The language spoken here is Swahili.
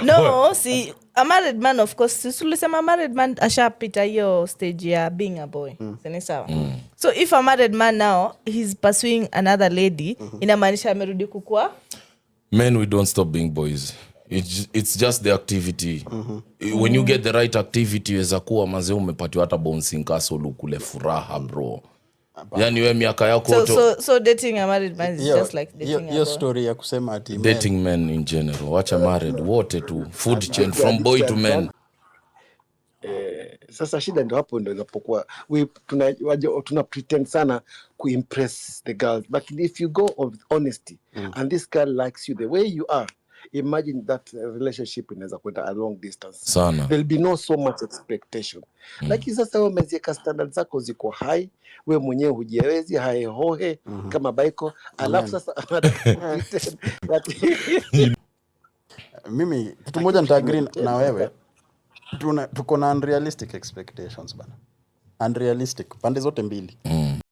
No, see, a married man, of course, a married man ashapita hiyo stage ya being a boy. Sini sawa. So if a married man now, he's pursuing another lady, inamaanisha amerudi kukua. Men, we don't stop being boys. It's just the activity. When you get the right activity, weza kuwa mazee umepatiwa hata bouncing castle kule furaha, bro. Yani we miaka yako so dating a married man is just like dating a boy. Story ya kusema ati dating men in general. Wacha married wote tu. Food chain from boy to men. Sasa shida ndio hapo ndio inapokuwa tuna pretend sana kuimpress the girls, but if you go with honesty and this girl likes you the way you are, imagine that relationship inaweza kwenda a long distance sana. There'll be no so much expectation like sasa wewe umeziweka standards zako ziko high, wewe mwenyewe hujiwezi high hohe kama baiko, alafu sasa mimi kitu moja nitaagree na wewe, tuko na unrealistic expectations bana, unrealistic pande zote mbili.